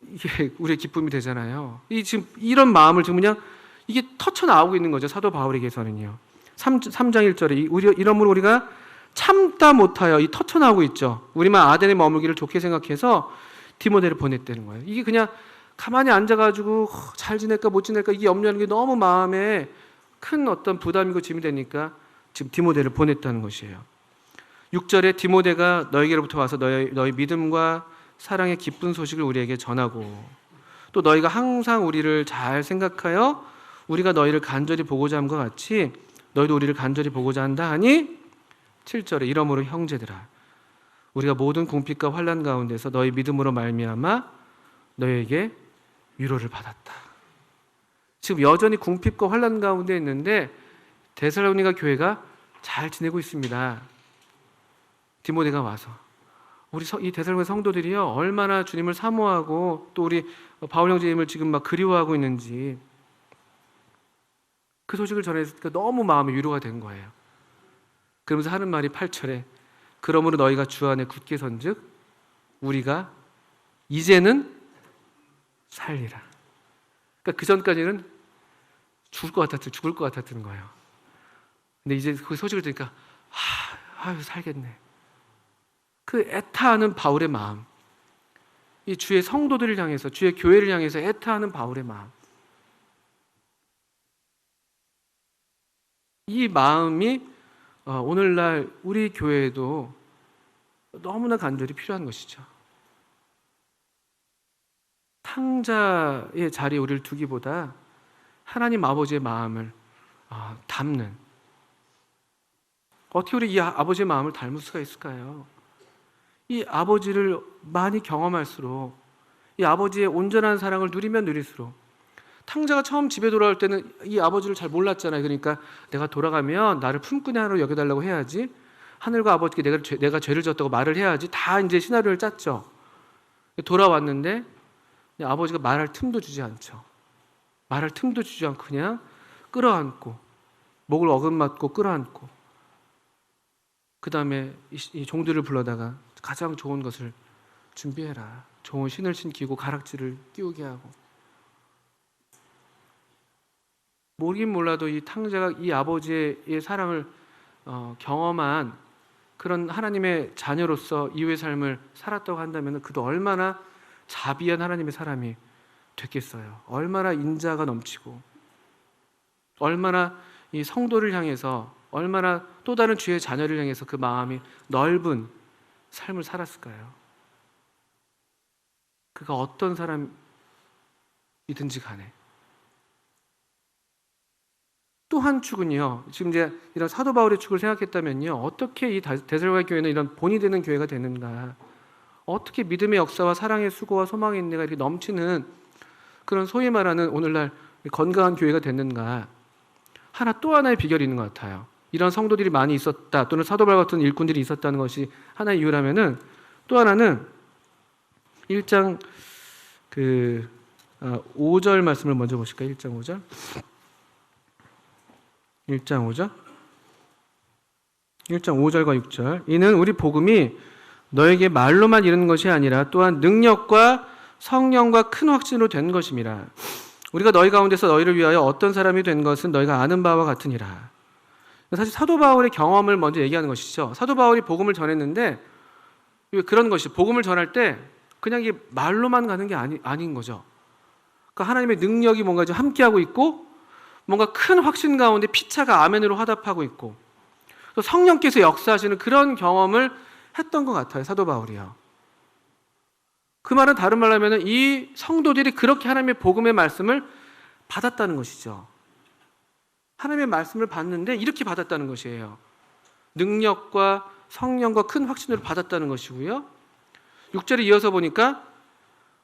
이게 우리의 기쁨이 되잖아요. 지금 이런 마음을 지금 그냥 이게 터쳐 나오고 있는 거죠. 사도 바울에게서는요. 3장 1절에 이러므로 우리가 참다 못하여 이 터쳐 나오고 있죠. 우리만 아덴에 머물기를 좋게 생각해서 디모데를 보냈다는 거예요. 이게 그냥 가만히 앉아가지고 잘 지낼까 못 지낼까 이게 염려하는 게 너무 마음에 큰 어떤 부담이고 짐이 되니까 지금 디모데를 보냈다는 것이에요. 6절에 디모데가 너희에게로부터 와서 너희 믿음과 사랑의 기쁜 소식을 우리에게 전하고 또 너희가 항상 우리를 잘 생각하여 우리가 너희를 간절히 보고자 함과 같이 너희도 우리를 간절히 보고자 한다 하니 7절에 이러므로 형제들아 우리가 모든 궁핍과 환난 가운데서 너희 믿음으로 말미암아 너에게 위로를 받았다. 지금 여전히 궁핍과 환난 가운데 있는데 데살로니가 교회가 잘 지내고 있습니다. 디모데가 와서 우리 이 데살로니가 성도들이요 얼마나 주님을 사모하고 또 우리 바울 형제님을 지금 막 그리워하고 있는지 그 소식을 전해주니까 너무 마음이 위로가 된 거예요. 그러면서 하는 말이 8절에 그러므로 너희가 주 안에 굳게 선즉 우리가 이제는 살리라. 그러니까 그 전까지는 죽을 것 같았던 거예요. 근데 이제 그 소식을 들으니까 아유 살겠네. 그 애타하는 바울의 마음, 이 주의 성도들을 향해서 주의 교회를 향해서 애타하는 바울의 마음, 이 마음이 오늘날 우리 교회에도 너무나 간절히 필요한 것이죠. 탕자의 자리에 우리를 두기보다 하나님 아버지의 마음을 담는, 어떻게 우리 이 아버지의 마음을 닮을 수가 있을까요? 이 아버지를 많이 경험할수록, 이 아버지의 온전한 사랑을 누리면 누릴수록, 탕자가 처음 집에 돌아올 때는 이 아버지를 잘 몰랐잖아요. 그러니까 내가 돌아가면 나를 품꾼의 하나로 여겨달라고 해야지, 하늘과 아버지께 내가 죄를 졌다고 말을 해야지, 다 이제 시나리오를 짰죠. 돌아왔는데 아버지가 말할 틈도 주지 않죠. 말할 틈도 주지 않고 그냥 끌어안고, 목을 어긋맞고 끌어안고, 그 다음에 이 종들을 불러다가 가장 좋은 것을 준비해라. 좋은 신을 신기고 가락지를 끼우게 하고. 모르긴 몰라도 이 탕자가 이 아버지의 사랑을 경험한 그런 하나님의 자녀로서 이후의 삶을 살았다고 한다면 그도 얼마나 자비한 하나님의 사람이 됐겠어요. 얼마나 인자가 넘치고, 얼마나 이 성도를 향해서, 얼마나 또 다른 주의 자녀를 향해서 그 마음이 넓은 삶을 살았을까요? 그가 어떤 사람이든지 간에. 또 한 축은요, 지금 이제 이런 사도 바울의 축을 생각했다면요, 어떻게 이 데살로니가 교회는 이런 본이 되는 교회가 되는가, 어떻게 믿음의 역사와 사랑의 수고와 소망의 인내가 이렇게 넘치는 그런 소위 말하는 오늘날 건강한 교회가 됐는가, 또 하나의 비결이 있는 것 같아요. 이런 성도들이 많이 있었다, 또는 사도 바울 같은 일꾼들이 있었다는 것이 하나의 이유라면은, 또 하나는 1장 5절 말씀을 먼저 보실까요? 1장 5절. 1장 5절. 1장 5절과 6절. 이는 우리 복음이 너에게 말로만 이르는 것이 아니라 또한 능력과 성령과 큰 확신으로 된 것임이라. 우리가 너희 가운데서 너희를 위하여 어떤 사람이 된 것은 너희가 아는 바와 같으니라. 사실 사도 바울의 경험을 먼저 얘기하는 것이죠. 사도 바울이 복음을 전했는데 그런 것이, 복음을 전할 때 그냥 이게 말로만 가는 게 아닌 거죠. 그러니까 하나님의 능력이 뭔가 좀 함께하고 있고, 뭔가 큰 확신 가운데 피차가 아멘으로 화답하고 있고, 또 성령께서 역사하시는 그런 경험을 했던 것 같아요, 사도 바울이요. 그 말은 다른 말로 하면 이 성도들이 그렇게 하나님의 복음의 말씀을 받았다는 것이죠. 하나님의 말씀을 받는데 이렇게 받았다는 것이에요. 능력과 성령과 큰 확신으로 받았다는 것이고요. 6절에 이어서 보니까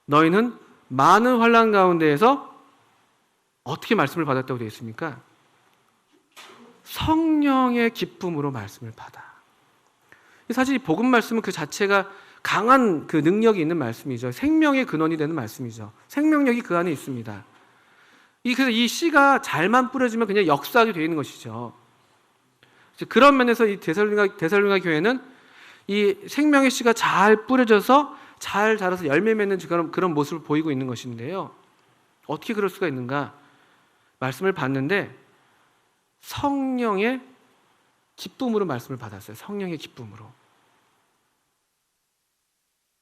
너희는 많은 환난 가운데에서 어떻게 말씀을 받았다고 되어 있습니까? 성령의 기쁨으로 말씀을 받아. 사실 이 복음 말씀은 그 자체가 강한 그 능력이 있는 말씀이죠. 생명의 근원이 되는 말씀이죠. 생명력이 그 안에 있습니다. 그래서 이 씨가 잘만 뿌려지면 그냥 역사하게 되어 있는 것이죠. 그런 면에서 이 데살로니가 교회는 이 생명의 씨가 잘 뿌려져서 잘 자라서 열매 맺는 그런 모습을 보이고 있는 것인데요. 어떻게 그럴 수가 있는가? 말씀을 받는데 성령의 기쁨으로 말씀을 받았어요. 성령의 기쁨으로.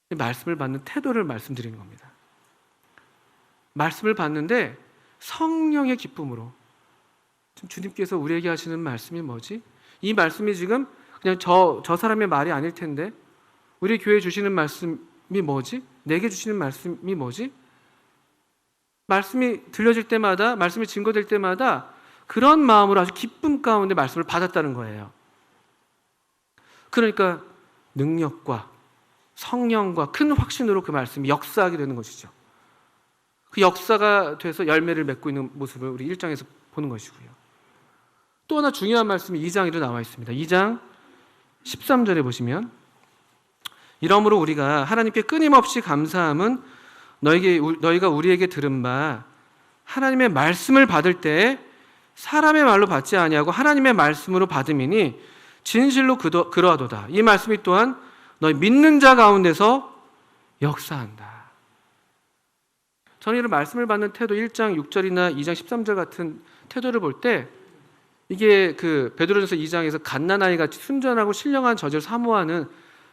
말씀을 받는 태도를 말씀드리는 겁니다. 말씀을 받는데 성령의 기쁨으로. 지금 주님께서 우리에게 하시는 말씀이 뭐지? 이 말씀이 지금 그냥 저 사람의 말이 아닐 텐데, 우리 교회에 주시는 말씀이 뭐지? 내게 주시는 말씀이 뭐지? 말씀이 들려질 때마다, 말씀이 증거될 때마다 그런 마음으로 아주 기쁨 가운데 말씀을 받았다는 거예요. 그러니까 능력과 성령과 큰 확신으로 그 말씀이 역사하게 되는 것이죠. 그 역사가 돼서 열매를 맺고 있는 모습을 우리 1장에서 보는 것이고요. 또 하나 중요한 말씀이 2장에도 나와 있습니다. 2장 13절에 보시면, 이러므로 우리가 하나님께 끊임없이 감사함은 너희가 우리에게 들은 바 하나님의 말씀을 받을 때 사람의 말로 받지 아니하고 하나님의 말씀으로 받음이니 진실로 그러하도다. 이 말씀이 또한 너희 믿는 자 가운데서 역사한다. 저는 이런 말씀을 받는 태도, 1장 6절이나 2장 13절 같은 태도를 볼 때 이게 그 베드로전서 2장에서 갓난아이 같이 순전하고 신령한 저절 사모하는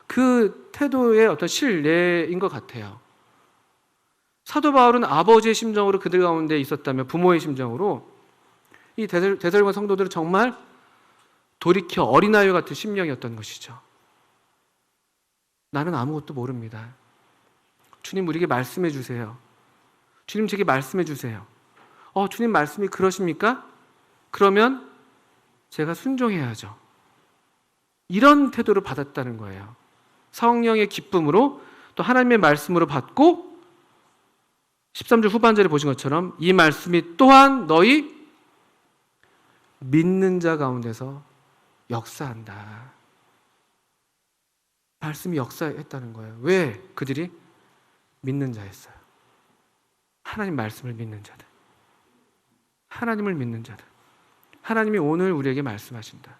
그 태도의 어떤 실례인 것 같아요. 사도 바울은 아버지의 심정으로 그들 가운데 있었다면, 부모의 심정으로 이 데살로니가 성도들은 정말 돌이켜 어린아이 같은 심령이었던 것이죠. 나는 아무것도 모릅니다. 주님, 우리에게 말씀해 주세요. 주님, 제게 말씀해 주세요. 주님 말씀이 그러십니까? 그러면 제가 순종해야죠. 이런 태도를 받았다는 거예요. 성령의 기쁨으로 또 하나님의 말씀으로 받고, 13절 후반절에 보신 것처럼 이 말씀이 또한 너희 믿는 자 가운데서 역사한다. 말씀이 역사했다는 거예요. 왜? 그들이 믿는 자였어요. 하나님 말씀을 믿는 자들, 하나님을 믿는 자들. 하나님이 오늘 우리에게 말씀하신다.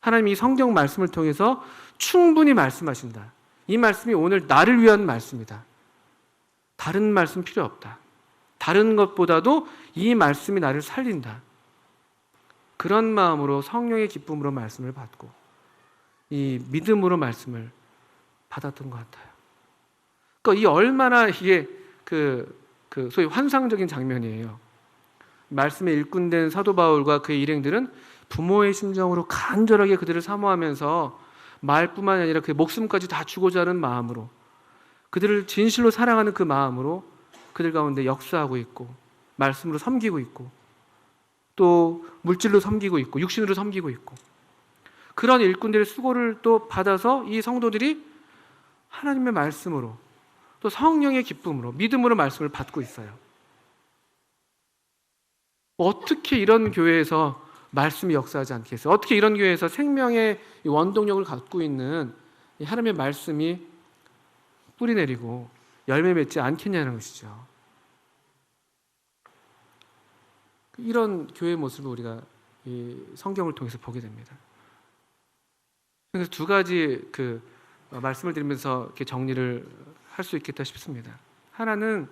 하나님이 이 성경 말씀을 통해서 충분히 말씀하신다. 이 말씀이 오늘 나를 위한 말씀이다. 다른 말씀 필요 없다. 다른 것보다도 이 말씀이 나를 살린다. 그런 마음으로 성령의 기쁨으로 말씀을 받고 이 믿음으로 말씀을 받았던 것 같아요. 그러니까 이 얼마나 이게 소위 환상적인 장면이에요. 말씀에 일꾼된 사도 바울과 그의 일행들은 부모의 심정으로 간절하게 그들을 사모하면서 말뿐만 아니라 그의 목숨까지 다 주고자 하는 마음으로, 그들을 진실로 사랑하는 그 마음으로 그들 가운데 역사하고 있고, 말씀으로 섬기고 있고, 또 물질로 섬기고 있고, 육신으로 섬기고 있고, 그런 일꾼들의 수고를 또 받아서 이 성도들이 하나님의 말씀으로 또 성령의 기쁨으로 믿음으로 말씀을 받고 있어요. 어떻게 이런 교회에서 말씀이 역사하지 않겠어요? 어떻게 이런 교회에서 생명의 원동력을 갖고 있는 하나님의 말씀이 뿌리내리고 열매 맺지 않겠냐는 것이죠. 이런 교회의 모습을 우리가 이 성경을 통해서 보게 됩니다. 그래서 두 가지 말씀을 드리면서 이렇게 정리를 할 수 있겠다 싶습니다. 하나는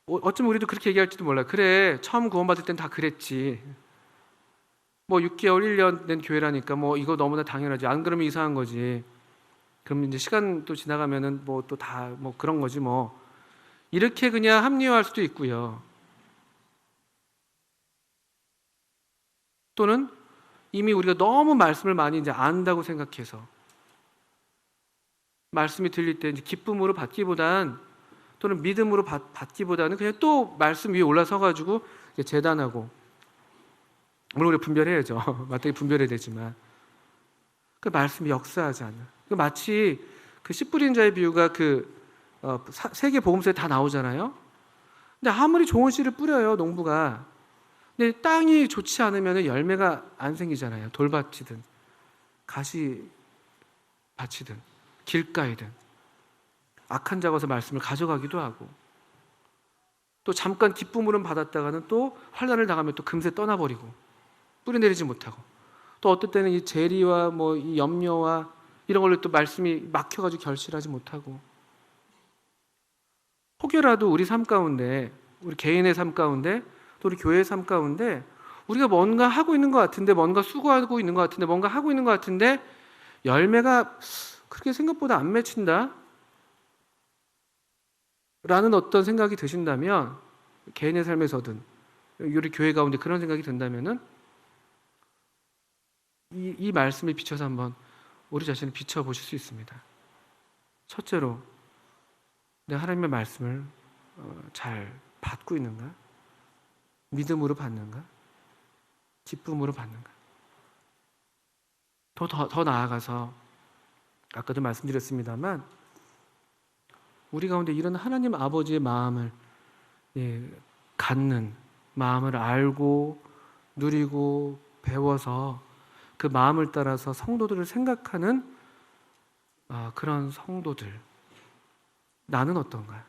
어쩌면 우리도 그렇게 얘기할지도 몰라요. 그래, 처음 구원받을 땐 다 그랬지. 6개월, 1년 된 교회라니까 이거 너무나 당연하지. 안 그러면 이상한 거지. 그럼 이제 시간 또 지나가면은 또 다 그런 거지 뭐. 이렇게 그냥 합리화할 수도 있고요. 또는 이미 우리가 너무 말씀을 많이 이제 안다고 생각해서 말씀이 들릴 때 이제 기쁨으로 받기보단, 또는 믿음으로 받기보다는 그냥 또 말씀 위에 올라서가지고 재단하고, 물론 우리가 분별해야죠. 마땅히 분별해야 되지만 그 말씀이 역사하지 않는, 마치 그 씨 뿌린 자의 비유가 세계 복음서에 다 나오잖아요. 근데 아무리 좋은 씨를 뿌려요, 농부가. 근데 땅이 좋지 않으면 열매가 안 생기잖아요. 돌밭이든 가시밭이든 길가이든. 악한 자가 와서 말씀을 가져가기도 하고, 또 잠깐 기쁨으로는 받았다가는 또 환난을 당하면 또 금세 떠나버리고 뿌리내리지 못하고, 또 어떨 때는 이 재리와 이 염려와 이런 걸로 또 말씀이 막혀가지고 결실하지 못하고, 혹여라도 우리 삶 가운데, 우리 개인의 삶 가운데, 또 우리 교회의 삶 가운데 우리가 뭔가 하고 있는 것 같은데, 뭔가 수고하고 있는 것 같은데, 뭔가 하고 있는 것 같은데 열매가 그렇게 생각보다 안 맺힌다 라는 어떤 생각이 드신다면, 개인의 삶에서든 우리 교회 가운데 그런 생각이 든다면은 이 말씀에 비춰서 한번 우리 자신을 비춰보실 수 있습니다. 첫째로, 내가 하나님의 말씀을 잘 받고 있는가? 믿음으로 받는가? 기쁨으로 받는가? 더 나아가서 아까도 말씀드렸습니다만 우리 가운데 이런 하나님 아버지의 마음을 갖는 마음을 알고 누리고 배워서 그 마음을 따라서 성도들을 생각하는 그런 성도들. 나는 어떤가?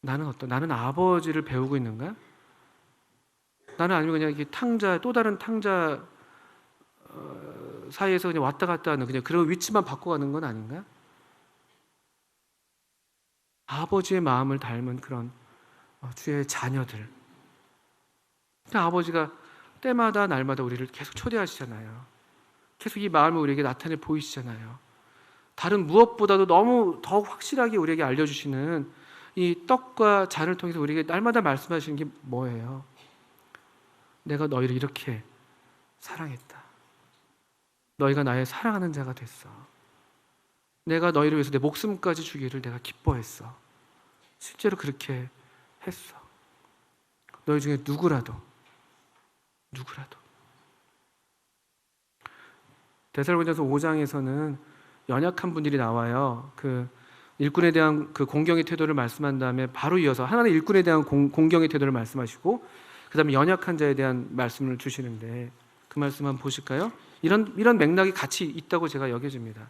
나는 아버지를 배우고 있는가? 나는 아니면 그냥 이렇게 또 다른 탕자 사이에서 그냥 왔다 갔다 하는 그냥 그런 위치만 바꿔가는 건 아닌가? 아버지의 마음을 닮은 그런 주의 자녀들. 아버지가 때마다 날마다 우리를 계속 초대하시잖아요. 계속 이 마음을 우리에게 나타내 보이시잖아요. 다른 무엇보다도 너무 더 확실하게 우리에게 알려주시는 이 떡과 잔을 통해서 우리에게 날마다 말씀하시는 게 뭐예요? 내가 너희를 이렇게 사랑했다. 너희가 나의 사랑하는 자가 됐어. 내가 너희를 위해서 내 목숨까지 주기를 내가 기뻐했어. 실제로 그렇게 했어. 너희 중에 누구라도 데살로니가서 5장에서는 연약한 분들이 나와요. 그 일꾼에 대한 그 공경의 태도를 말씀한 다음에 바로 이어서 하나는 일꾼에 대한 공경의 태도를 말씀하시고 그 다음에 연약한 자에 대한 말씀을 주시는데 그 말씀 한번 보실까요? 이런 맥락이 같이 있다고 제가 여겨집니다.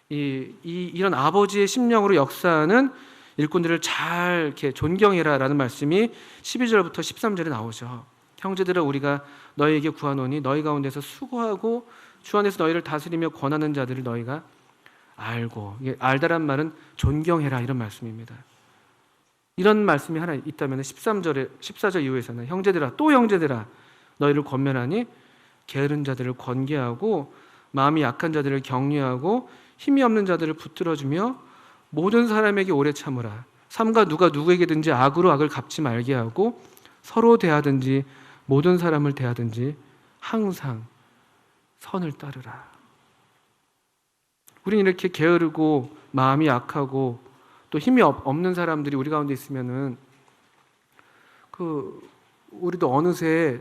이런 아버지의 심령으로 역사하는 일꾼들을 잘 이렇게 존경해라라는 말씀이 12절부터 13절에 나오죠. 형제들아 우리가 너희에게 구하노니 너희 가운데서 수고하고 주 안에서 너희를 다스리며 권하는 자들을 너희가 알고, 알다란 말은 존경해라 이런 말씀입니다. 이런 말씀이 하나 있다면 14절 이후에서는 형제들아 또 형제들아 너희를 권면하니 게으른 자들을 권계하고 마음이 약한 자들을 격려하고 힘이 없는 자들을 붙들어주며 모든 사람에게 오래 참으라. 삼가 누가 누구에게든지 악으로 악을 갚지 말게 하고 서로 대하든지 모든 사람을 대하든지 항상 선을 따르라. 우리는 이렇게 게으르고 마음이 약하고 또 힘이 없는 사람들이 우리 가운데 있으면은 우리도 어느새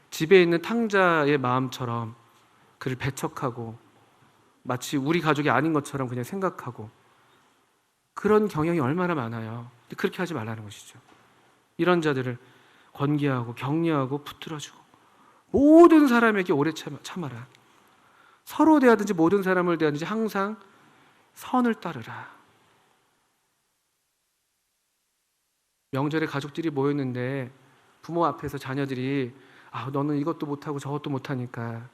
집에 있는 탕자의 마음처럼 그를 배척하고 마치 우리 가족이 아닌 것처럼 그냥 생각하고 그런 경향이 얼마나 많아요. 그렇게 하지 말라는 것이죠. 이런 자들을 권계하고 격려하고 붙들어주고 모든 사람에게 오래 참아라. 서로 대하든지 모든 사람을 대하든지 항상 선을 따르라. 명절에 가족들이 모였는데 부모 앞에서 자녀들이 너는 이것도 못하고 저것도 못하니까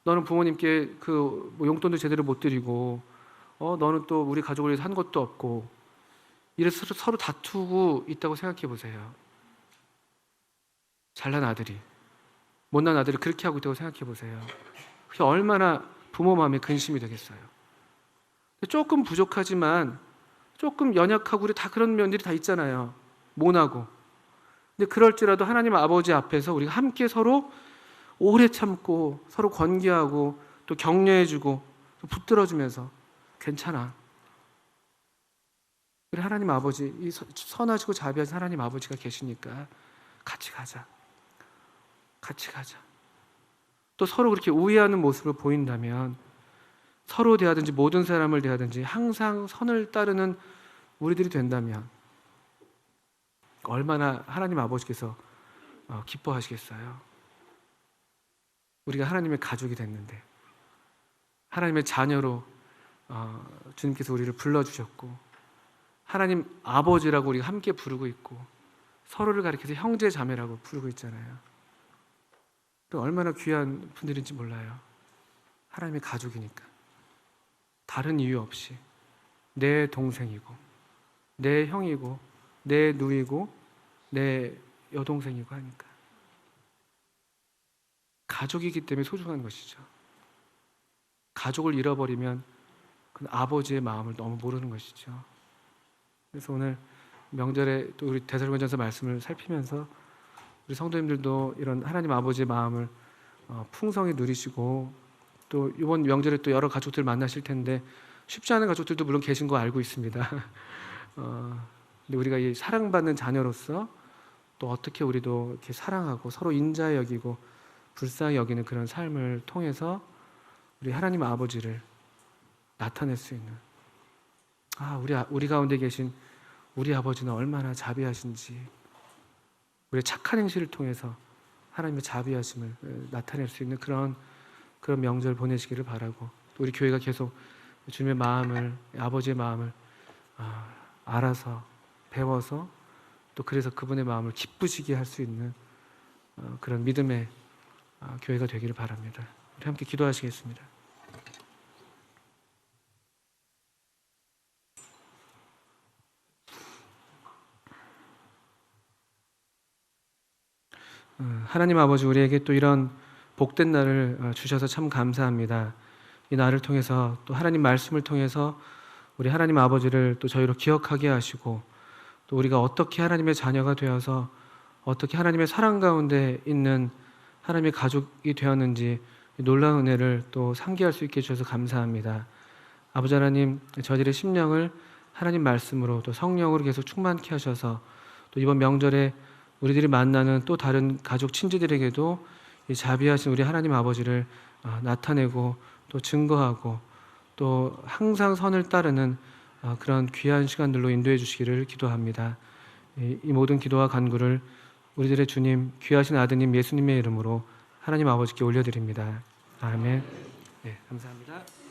너는 부모님께 용돈도 제대로 못 드리고 너는 또 우리 가족을 위해서 한 것도 없고 이래서 서로 다투고 있다고 생각해 보세요. 잘난 아들이 못난 아들이 그렇게 하고 있다고 생각해 보세요. 그게 얼마나 부모 마음에 근심이 되겠어요. 조금 부족하지만 조금 연약하고 우리 다 그런 면들이 다 있잖아요. 모나고. 근데 그럴지라도 하나님 아버지 앞에서 우리가 함께 서로 오래 참고 서로 권계하고 또 격려해주고 또 붙들어주면서 괜찮아. 우리 하나님 아버지, 이 선하시고 자비하신 하나님 아버지가 계시니까 같이 가자. 같이 가자. 또 서로 그렇게 우애하는 모습을 보인다면 서로 대하든지 모든 사람을 대하든지 항상 선을 따르는 우리들이 된다면 얼마나 하나님 아버지께서 기뻐하시겠어요. 우리가 하나님의 가족이 됐는데 하나님의 자녀로 주님께서 우리를 불러주셨고 하나님 아버지라고 우리가 함께 부르고 있고 서로를 가리켜서 형제 자매라고 부르고 있잖아요. 또 얼마나 귀한 분들인지 몰라요. 하나님의 가족이니까 다른 이유 없이 내 동생이고 내 형이고 내 누이고 내 여동생이고 하니까 가족이기 때문에 소중한 것이죠. 가족을 잃어버리면 그 아버지의 마음을 너무 모르는 것이죠. 그래서 오늘 명절에 또 우리 데살로니가전서 말씀을 살피면서 우리 성도님들도 이런 하나님 아버지의 마음을 풍성히 누리시고 또 이번 명절에 또 여러 가족들 만나실 텐데 쉽지 않은 가족들도 물론 계신 거 알고 있습니다. 근데 우리가 이 사랑받는 자녀로서 또 어떻게 우리도 이렇게 사랑하고 서로 인자해 여기고 불쌍히 여기는 그런 삶을 통해서 우리 하나님 아버지를 나타낼 수 있는, 우리 가운데 계신 우리 아버지는 얼마나 자비하신지, 우리의 착한 행실을 통해서 하나님의 자비하심을 나타낼 수 있는 그런 명절 보내시기를 바라고, 또 우리 교회가 계속 주님의 마음을, 아버지의 마음을 알아서 배워서 또 그래서 그분의 마음을 기쁘시게 할 수 있는 그런 믿음의 교회가 되기를 바랍니다. 우리 함께 기도하시겠습니다. 하나님 아버지, 우리에게 또 이런 복된 날을 주셔서 참 감사합니다. 이 날을 통해서 또 하나님 말씀을 통해서 우리 하나님 아버지를 또 저희로 기억하게 하시고, 또 우리가 어떻게 하나님의 자녀가 되어서 어떻게 하나님의 사랑 가운데 있는 하나님의 가족이 되었는지 놀라운 은혜를 또 상기할 수 있게 해주셔서 감사합니다. 아버지 하나님, 저희들의 심령을 하나님 말씀으로 또 성령으로 계속 충만케 하셔서 또 이번 명절에 우리들이 만나는 또 다른 가족 친지들에게도 이 자비하신 우리 하나님 아버지를 나타내고 또 증거하고 또 항상 선을 따르는 그런 귀한 시간들로 인도해 주시기를 기도합니다. 이 모든 기도와 간구를 우리들의 주님, 귀하신 아드님 예수님의 이름으로 하나님 아버지께 올려드립니다. 아멘. 네, 감사합니다.